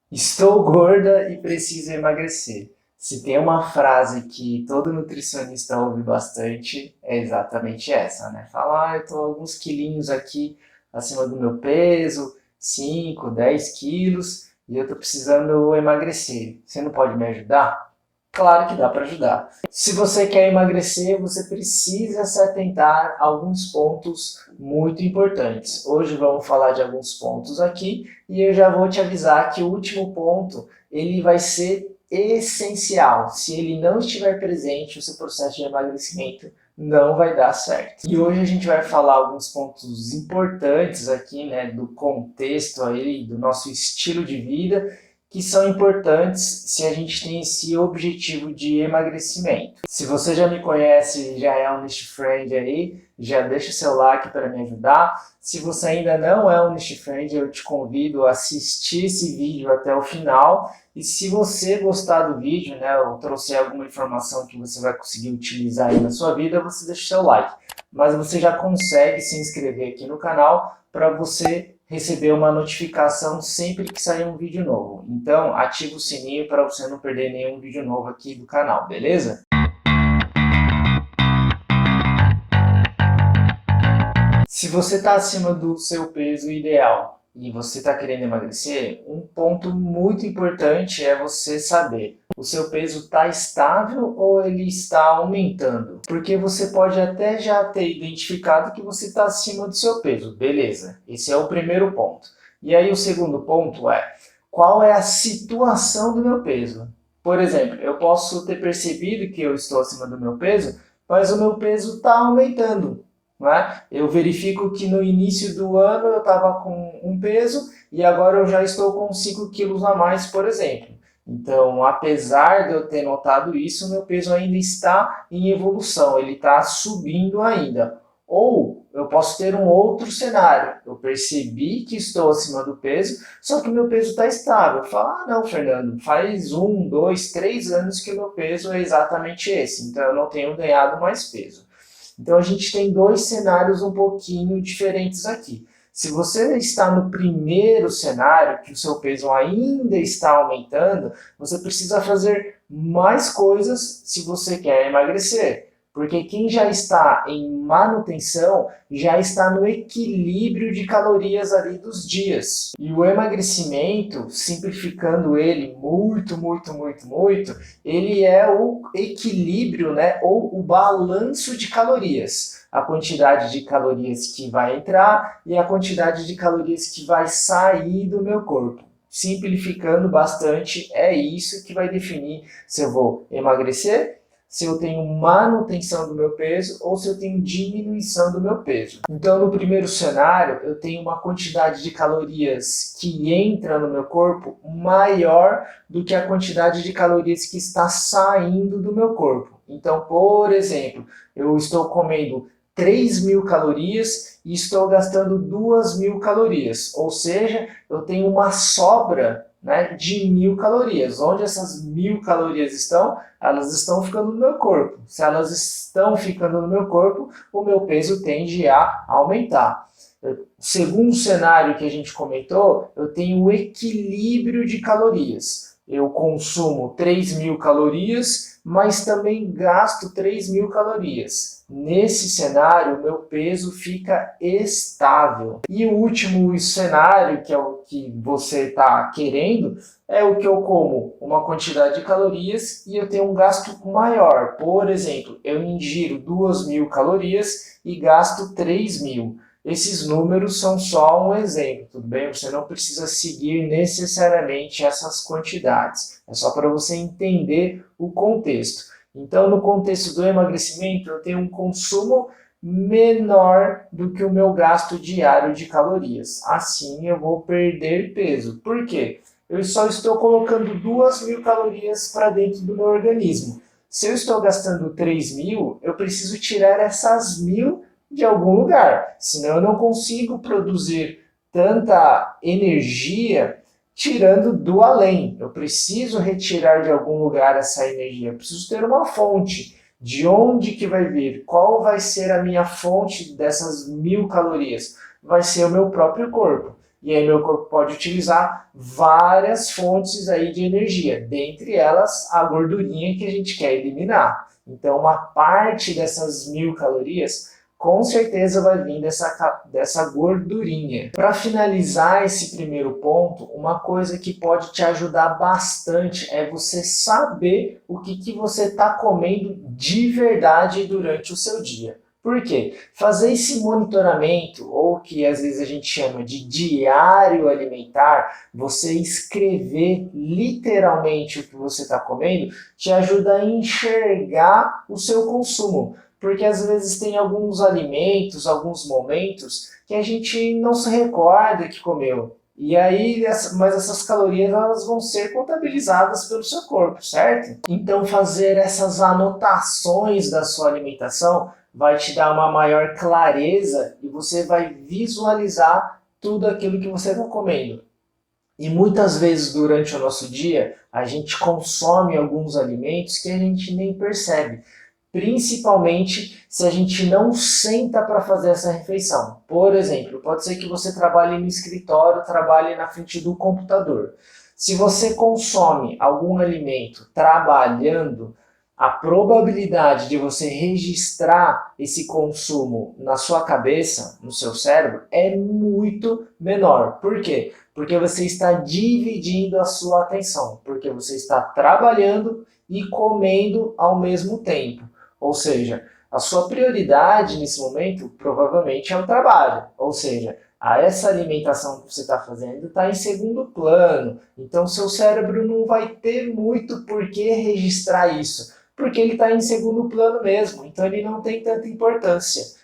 Estou gorda e preciso emagrecer. Se tem uma frase que todo nutricionista ouve bastante, é exatamente essa, né? Fala, eu tô alguns quilinhos aqui acima do meu peso, 5, 10 quilos, e eu tô precisando emagrecer. Você não pode me ajudar? Claro que dá para ajudar. Se você quer emagrecer, você precisa se atentar a alguns pontos muito importantes. Hoje vamos falar de alguns pontos aqui e eu já vou te avisar que o último ponto ele vai ser essencial. Se ele não estiver presente, o seu processo de emagrecimento não vai dar certo. E hoje a gente vai falar alguns pontos importantes aqui, né, do contexto aí, do nosso estilo de vida que são importantes se a gente tem esse objetivo de emagrecimento. Se você já me conhece, já é um Niche Friend aí, já deixa o seu like para me ajudar. Se você ainda não é um Niche Friend, eu te convido a assistir esse vídeo até o final. E se você gostar do vídeo, né, ou trouxer alguma informação que você vai conseguir utilizar aí na sua vida, você deixa o seu like. Mas você já consegue se inscrever aqui no canal para você receber uma notificação sempre que sair um vídeo novo. Então, ativa o sininho para você não perder nenhum vídeo novo aqui do canal, beleza? Se você está acima do seu peso ideal e você está querendo emagrecer, um ponto muito importante é você saber o seu peso está estável ou ele está aumentando. Porque você pode até já ter identificado que você está acima do seu peso. Beleza, esse é o primeiro ponto. E aí o segundo ponto é, qual é a situação do meu peso? Por exemplo, eu posso ter percebido que eu estou acima do meu peso, mas o meu peso está aumentando. Não é? Eu verifico que no início do ano eu estava com um peso e agora eu já estou com 5 quilos a mais, por exemplo. Então, apesar de eu ter notado isso, meu peso ainda está em evolução, ele está subindo ainda. Ou eu posso ter um outro cenário. Eu percebi que estou acima do peso, só que meu peso está estável. Eu falo, ah, não, Fernando, faz 1, 2, 3 anos que o meu peso é exatamente esse, então eu não tenho ganhado mais peso. Então a gente tem dois cenários um pouquinho diferentes aqui. Se você está no primeiro cenário, que o seu peso ainda está aumentando, você precisa fazer mais coisas se você quer emagrecer. Porque quem já está em manutenção já está no equilíbrio de calorias ali dos dias. E o emagrecimento, simplificando ele muito, ele é o equilíbrio, né, ou o balanço de calorias. A quantidade de calorias que vai entrar e a quantidade de calorias que vai sair do meu corpo. Simplificando bastante, é isso que vai definir se eu vou emagrecer, se eu tenho manutenção do meu peso ou se eu tenho diminuição do meu peso. Então, no primeiro cenário, eu tenho uma quantidade de calorias que entra no meu corpo maior do que a quantidade de calorias que está saindo do meu corpo. Então, por exemplo, eu estou comendo 3.000 calorias e estou gastando 2.000 calorias. Ou seja, eu tenho uma sobra, né, de 1.000 calorias. Onde essas 1.000 calorias estão? Elas estão ficando no meu corpo. Se elas estão ficando no meu corpo, o meu peso tende a aumentar. Segundo o cenário que a gente comentou, eu tenho o equilíbrio de calorias. Eu consumo 3.000 calorias, mas também gasto 3.000 calorias. Nesse cenário, o meu peso fica estável. E o último cenário, que é o que você está querendo, é o que eu como uma quantidade de calorias e eu tenho um gasto maior. Por exemplo, eu ingiro 2.000 calorias e gasto 3.000. Esses números são só um exemplo, tudo bem? Você não precisa seguir necessariamente essas quantidades. É só para você entender o contexto. Então, no contexto do emagrecimento, eu tenho um consumo menor do que o meu gasto diário de calorias. Assim, eu vou perder peso. Por quê? Eu só estou colocando 2.000 calorias para dentro do meu organismo. Se eu estou gastando 3.000, eu preciso tirar essas 1.000 de algum lugar, senão eu não consigo produzir tanta energia tirando do além. Eu preciso retirar de algum lugar essa energia, eu preciso ter uma fonte. De onde que vai vir? Qual vai ser a minha fonte dessas 1.000 calorias? Vai ser o meu próprio corpo. E aí meu corpo pode utilizar várias fontes aí de energia, dentre elas a gordurinha que a gente quer eliminar. Então uma parte dessas 1.000 calorias com certeza vai vir dessa gordurinha. Para finalizar esse primeiro ponto, uma coisa que pode te ajudar bastante é você saber o que você está comendo de verdade durante o seu dia. Por quê? Fazer esse monitoramento, ou que às vezes a gente chama de diário alimentar, você escrever literalmente o que você está comendo, te ajuda a enxergar o seu consumo. Porque às vezes tem alguns alimentos, alguns momentos que a gente não se recorda que comeu. E aí, mas essas calorias elas vão ser contabilizadas pelo seu corpo, certo? Então fazer essas anotações da sua alimentação vai te dar uma maior clareza e você vai visualizar tudo aquilo que você está comendo. E muitas vezes durante o nosso dia, a gente consome alguns alimentos que a gente nem percebe. Principalmente se a gente não senta para fazer essa refeição. Por exemplo, pode ser que você trabalhe no escritório, trabalhe na frente do computador. Se você consome algum alimento trabalhando, a probabilidade de você registrar esse consumo na sua cabeça, no seu cérebro, é muito menor. Por quê? Porque você está dividindo a sua atenção, porque você está trabalhando e comendo ao mesmo tempo. Ou seja, a sua prioridade nesse momento provavelmente é o trabalho. Ou seja, essa alimentação que você está fazendo está em segundo plano. Então, seu cérebro não vai ter muito por que registrar isso, porque ele está em segundo plano mesmo. Então, ele não tem tanta importância.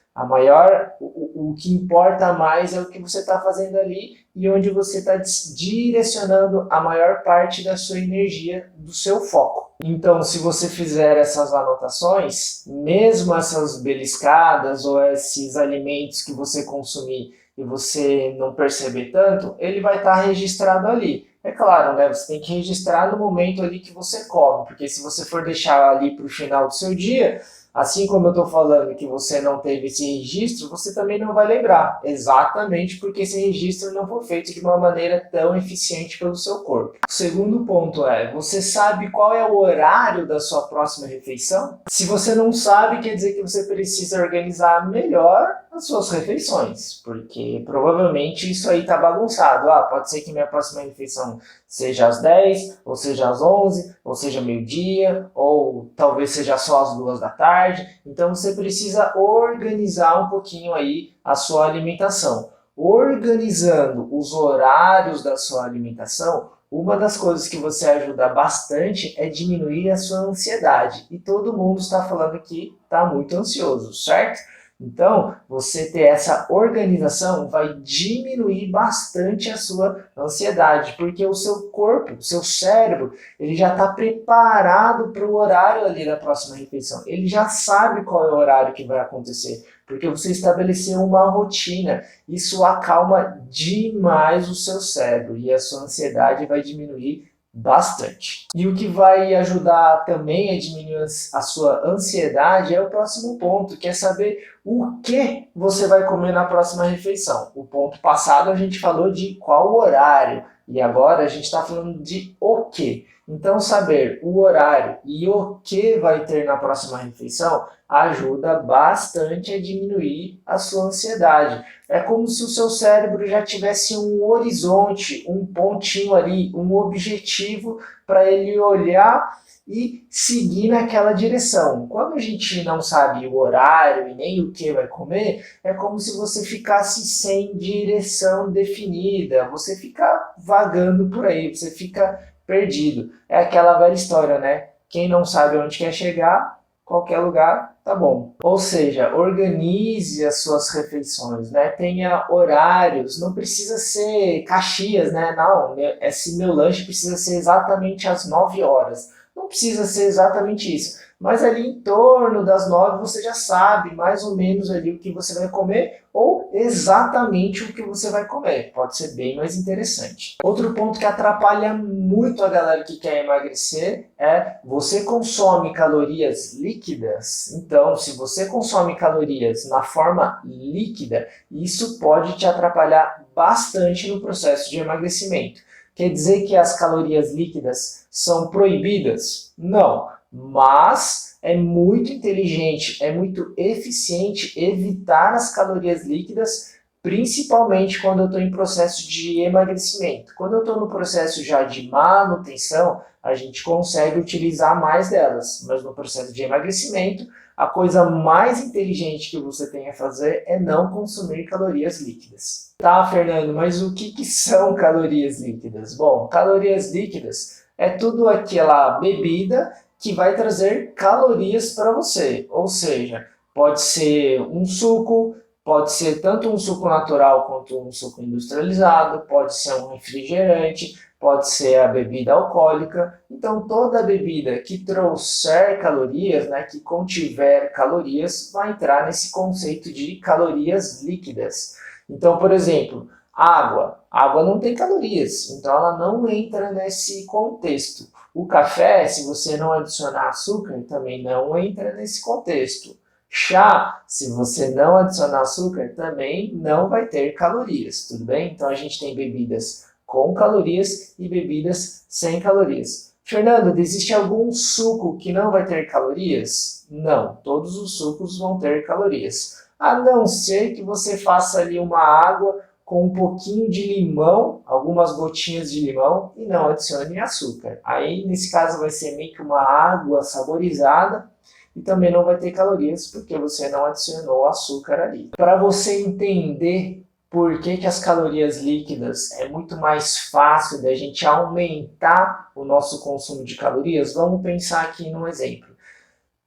O que importa mais é o que você está fazendo ali e onde você está direcionando a maior parte da sua energia, do seu foco. Então, se você fizer essas anotações, mesmo essas beliscadas ou esses alimentos que você consumir e você não perceber tanto, ele vai estar registrado ali. É claro, né? Você tem que registrar no momento ali que você come, porque se você for deixar ali para o final do seu dia, assim como eu estou falando que você não teve esse registro, você também não vai lembrar, exatamente porque esse registro não foi feito de uma maneira tão eficiente pelo seu corpo. O segundo ponto é, você sabe qual é o horário da sua próxima refeição? Se você não sabe, quer dizer que você precisa organizar melhor as suas refeições, porque provavelmente isso aí está bagunçado. Pode ser que minha próxima refeição seja às 10, ou seja às 11, ou seja meio-dia, ou talvez seja só às 2 da tarde. Então você precisa organizar um pouquinho aí a sua alimentação. Organizando os horários da sua alimentação, uma das coisas que você ajuda bastante é diminuir a sua ansiedade. E todo mundo está falando que está muito ansioso, certo? Então, você ter essa organização vai diminuir bastante a sua ansiedade, porque o seu corpo, o seu cérebro, ele já está preparado para o horário ali da próxima refeição. Ele já sabe qual é o horário que vai acontecer, porque você estabeleceu uma rotina. Isso acalma demais o seu cérebro e a sua ansiedade vai diminuir bastante. E o que vai ajudar também a diminuir a sua ansiedade é o próximo ponto, que é saber o que você vai comer na próxima refeição. O ponto passado a gente falou de qual horário e agora a gente está falando de o que. Então saber o horário e o que vai ter na próxima refeição ajuda bastante a diminuir a sua ansiedade. É como se o seu cérebro já tivesse um horizonte, um pontinho ali, um objetivo para ele olhar e seguir naquela direção. Quando a gente não sabe o horário e nem o que vai comer, é como se você ficasse sem direção definida, você fica vagando por aí, você fica perdido. É aquela velha história, né? Quem não sabe onde quer chegar, qualquer lugar tá bom. Ou seja, organize as suas refeições, né? Tenha horários, não precisa ser Caxias, né? Não, esse meu lanche precisa ser exatamente às 9 horas. Não precisa ser exatamente isso, mas ali em torno das 9 você já sabe mais ou menos ali o que você vai comer ou exatamente o que você vai comer. Pode ser bem mais interessante. Outro ponto que atrapalha muito a galera que quer emagrecer é você consome calorias líquidas. Então, se você consome calorias na forma líquida, isso pode te atrapalhar bastante no processo de emagrecimento. Quer dizer que as calorias líquidas são proibidas? Não, mas é muito inteligente, é muito eficiente evitar as calorias líquidas, principalmente quando eu estou em processo de emagrecimento. Quando eu estou no processo já de manutenção, a gente consegue utilizar mais delas, mas no processo de emagrecimento, a coisa mais inteligente que você tem a fazer é não consumir calorias líquidas. Tá, Fernando, mas o que são calorias líquidas? Bom, calorias líquidas é tudo aquela bebida que vai trazer calorias para você. Ou seja, pode ser um suco, pode ser tanto um suco natural quanto um suco industrializado, pode ser um refrigerante, pode ser a bebida alcoólica. Então, toda bebida que trouxer calorias, né, que contiver calorias, vai entrar nesse conceito de calorias líquidas. Então, por exemplo, água. Água não tem calorias, então ela não entra nesse contexto. O café, se você não adicionar açúcar, também não entra nesse contexto. Chá, se você não adicionar açúcar, também não vai ter calorias, tudo bem? Então a gente tem bebidas com calorias e bebidas sem calorias. Fernando, existe algum suco que não vai ter calorias? Não, todos os sucos vão ter calorias. A não ser que você faça ali uma água com um pouquinho de limão, algumas gotinhas de limão, e não adicione açúcar. Aí, nesse caso, vai ser meio que uma água saborizada e também não vai ter calorias porque você não adicionou açúcar ali. Para você entender por que as calorias líquidas é muito mais fácil da gente aumentar o nosso consumo de calorias, vamos pensar aqui num exemplo.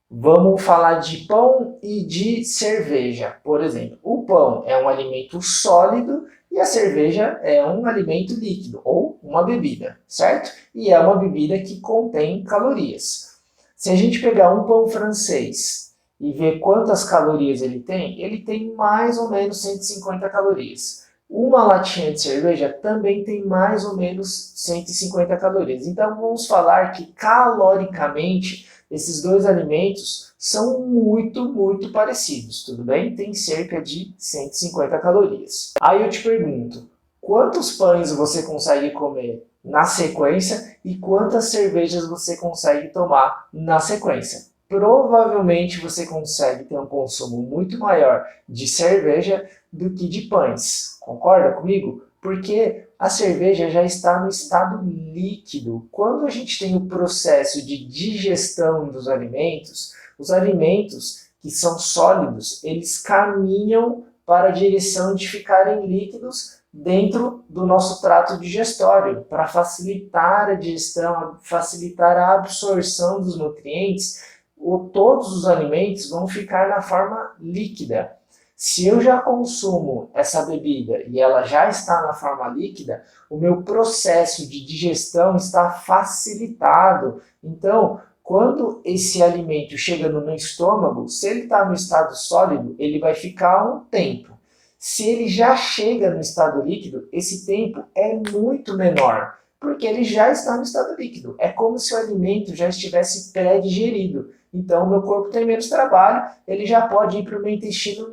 Vamos falar de pão e de cerveja, por exemplo. O pão é um alimento sólido e a cerveja é um alimento líquido ou uma bebida, certo? E é uma bebida que contém calorias. Se a gente pegar um pão francês e ver quantas calorias ele tem mais ou menos 150 calorias. Uma latinha de cerveja também tem mais ou menos 150 calorias. Então vamos falar que caloricamente esses dois alimentos são muito parecidos, tudo bem? Tem cerca de 150 calorias. Aí eu te pergunto, quantos pães você consegue comer na sequência e quantas cervejas você consegue tomar na sequência? Provavelmente você consegue ter um consumo muito maior de cerveja do que de pães. Concorda comigo? Porque a cerveja já está no estado líquido. Quando a gente tem o processo de digestão dos alimentos, os alimentos que são sólidos, eles caminham para a direção de ficarem líquidos dentro do nosso trato digestório, para facilitar a digestão, facilitar a absorção dos nutrientes. Todos os alimentos vão ficar na forma líquida. Se eu já consumo essa bebida e ela já está na forma líquida, o meu processo de digestão está facilitado. Então, quando esse alimento chega no meu estômago, se ele está no estado sólido, ele vai ficar um tempo. Se ele já chega no estado líquido, esse tempo é muito menor, porque ele já está no estado líquido. É como se o alimento já estivesse pré-digerido. Então, o meu corpo tem menos trabalho, ele já pode ir para o meu intestino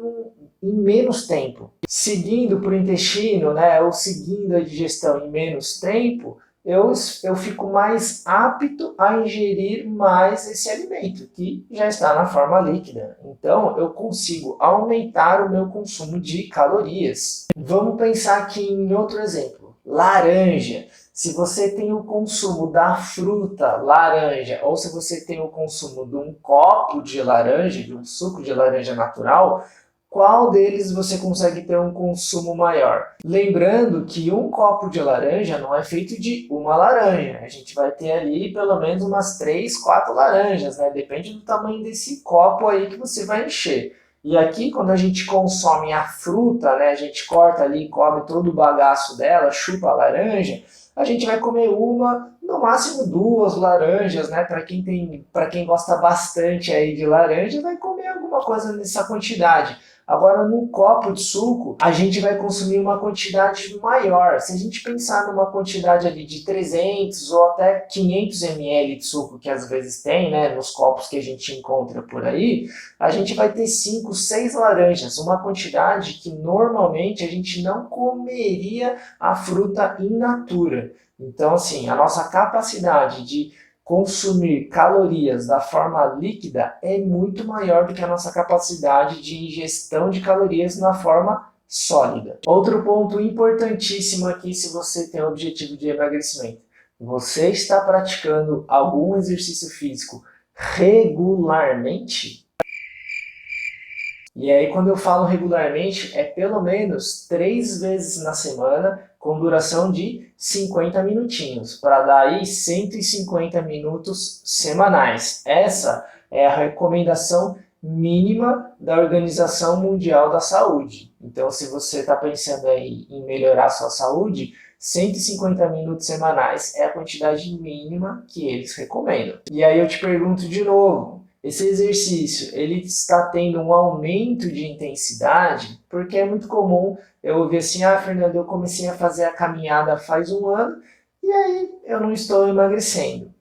em menos tempo. Seguindo para o intestino, né, ou seguindo a digestão em menos tempo, eu fico mais apto a ingerir mais esse alimento, que já está na forma líquida. Então, eu consigo aumentar o meu consumo de calorias. Vamos pensar aqui em outro exemplo. Laranja. Se você tem o consumo da fruta laranja, ou se você tem o consumo de um copo de laranja, de um suco de laranja natural, qual deles você consegue ter um consumo maior? Lembrando que um copo de laranja não é feito de uma laranja. A gente vai ter ali pelo menos umas 3, 4 laranjas, né? Depende do tamanho desse copo aí que você vai encher. E aqui, quando a gente consome a fruta, né? A gente corta ali, come todo o bagaço dela, chupa a laranja, a gente vai comer uma, no máximo 2 laranjas, né? Para quem gosta bastante aí de laranja, vai comer alguma coisa nessa quantidade. Agora, num copo de suco, a gente vai consumir uma quantidade maior. Se a gente pensar numa quantidade ali de 300 ou até 500 ml de suco, que às vezes tem, né, nos copos que a gente encontra por aí, a gente vai ter 5, 6 laranjas, uma quantidade que normalmente a gente não comeria a fruta in natura. Então, assim, a nossa capacidade de consumir calorias da forma líquida é muito maior do que a nossa capacidade de ingestão de calorias na forma sólida. Outro ponto importantíssimo aqui, se você tem o objetivo de emagrecimento, você está praticando algum exercício físico regularmente? E aí, quando eu falo regularmente, é pelo menos 3 vezes na semana, com duração de 50 minutinhos, para dar aí 150 minutos semanais. Essa é a recomendação mínima da Organização Mundial da Saúde. Então, se você está pensando aí em melhorar a sua saúde, 150 minutos semanais é a quantidade mínima que eles recomendam. E aí eu te pergunto de novo, esse exercício, ele está tendo um aumento de intensidade? Porque é muito comum eu ouvir assim, Fernando, eu comecei a fazer a caminhada faz um ano e aí eu não estou emagrecendo.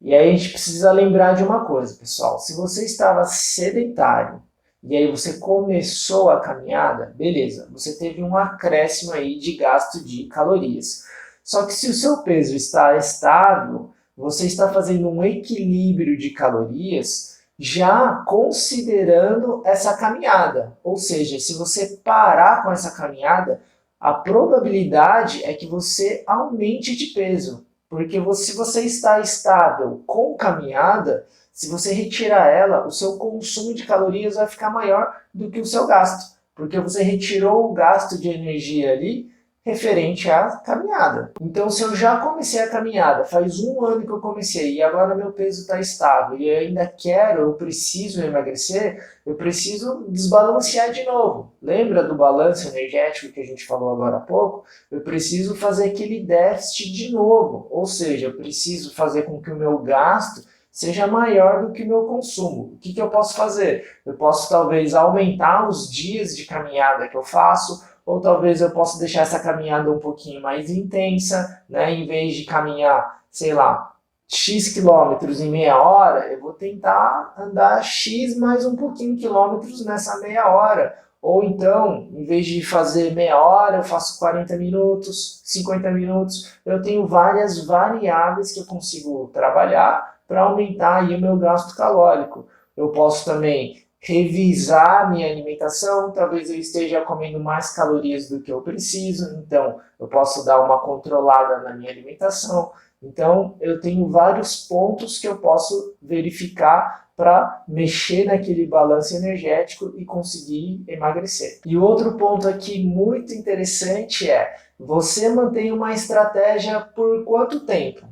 E aí a gente precisa lembrar de uma coisa, pessoal. Se você estava sedentário e aí você começou a caminhada, beleza, você teve um acréscimo aí de gasto de calorias. Só que se o seu peso está estável, você está fazendo um equilíbrio de calorias já considerando essa caminhada. Ou seja, se você parar com essa caminhada, a probabilidade é que você aumente de peso. Porque se você está estável com caminhada, se você retirar ela, o seu consumo de calorias vai ficar maior do que o seu gasto. Porque você retirou o gasto de energia ali referente à caminhada. Então, se eu já comecei a caminhada, faz um ano que eu comecei e agora meu peso está estável e eu ainda eu preciso emagrecer, eu preciso desbalancear de novo. Lembra do balanço energético que a gente falou agora há pouco? Eu preciso fazer aquele déficit de novo, ou seja, eu preciso fazer com que o meu gasto seja maior do que o meu consumo. O que eu posso fazer? Eu posso talvez aumentar os dias de caminhada que eu faço, ou talvez eu possa deixar essa caminhada um pouquinho mais intensa, né? Em vez de caminhar, sei lá, X quilômetros em meia hora, eu vou tentar andar X mais um pouquinho quilômetros nessa meia hora. Ou então, em vez de fazer meia hora, eu faço 40 minutos, 50 minutos. Eu tenho várias variáveis que eu consigo trabalhar para aumentar aí o meu gasto calórico. Eu posso também revisar minha alimentação, talvez eu esteja comendo mais calorias do que eu preciso, então eu posso dar uma controlada na minha alimentação. Então eu tenho vários pontos que eu posso verificar para mexer naquele balanço energético e conseguir emagrecer. E o outro ponto aqui muito interessante é, você mantém uma estratégia por quanto tempo?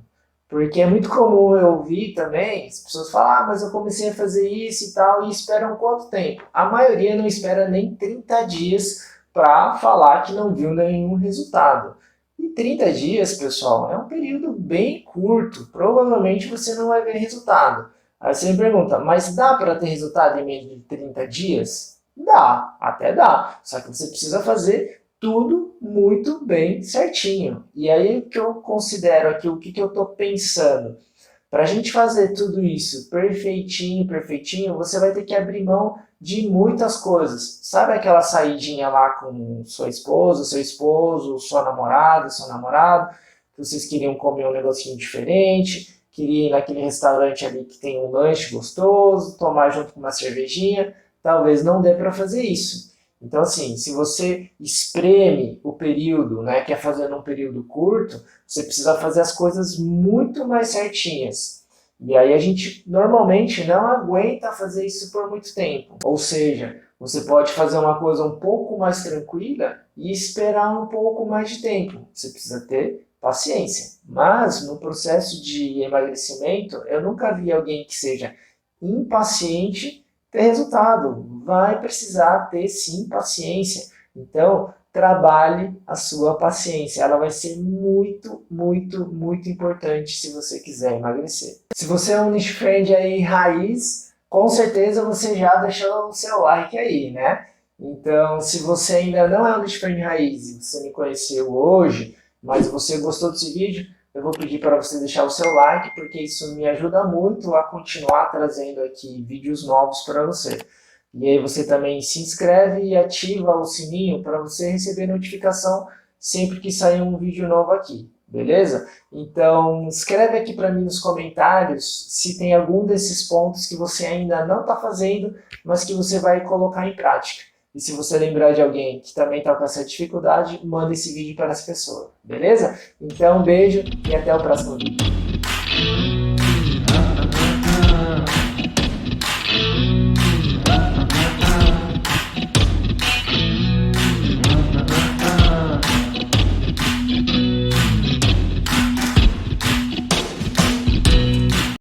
Porque é muito comum eu ouvir também, as pessoas falam, mas eu comecei a fazer isso e tal, e esperam quanto tempo? A maioria não espera nem 30 dias para falar que não viu nenhum resultado. E 30 dias, pessoal, é um período bem curto, provavelmente você não vai ver resultado. Aí você me pergunta, mas dá para ter resultado em menos de 30 dias? Dá, até dá, só que você precisa fazer tudo muito bem certinho. E aí o que eu considero aqui, o que eu estou pensando? Para a gente fazer tudo isso perfeitinho, perfeitinho, você vai ter que abrir mão de muitas coisas. Sabe aquela saidinha lá com sua esposa, seu esposo, sua namorada, seu namorado, que vocês queriam comer um negocinho diferente, queriam ir naquele restaurante ali que tem um lanche gostoso, tomar junto com uma cervejinha, talvez não dê para fazer isso. Então, assim, se você espreme o período, né, quer fazer num período curto, você precisa fazer as coisas muito mais certinhas. E aí a gente normalmente não aguenta fazer isso por muito tempo. Ou seja, você pode fazer uma coisa um pouco mais tranquila e esperar um pouco mais de tempo. Você precisa ter paciência. Mas no processo de emagrecimento, eu nunca vi alguém que seja impaciente ter resultado. Vai precisar ter sim paciência. Então, trabalhe a sua paciência. Ela vai ser muito, muito, muito importante se você quiser emagrecer. Se você é um niche friend aí raiz, com certeza você já deixou o seu like aí, né? Então, se você ainda não é um Lixfern Raiz e você me conheceu hoje, mas você gostou desse vídeo, eu vou pedir para você deixar o seu like, porque isso me ajuda muito a continuar trazendo aqui vídeos novos para você. E aí você também se inscreve e ativa o sininho para você receber notificação sempre que sair um vídeo novo aqui, beleza? Então, escreve aqui para mim nos comentários se tem algum desses pontos que você ainda não está fazendo, mas que você vai colocar em prática. E se você lembrar de alguém que também está com essa dificuldade, manda esse vídeo para essa pessoa, beleza? Então, um beijo e até o próximo vídeo.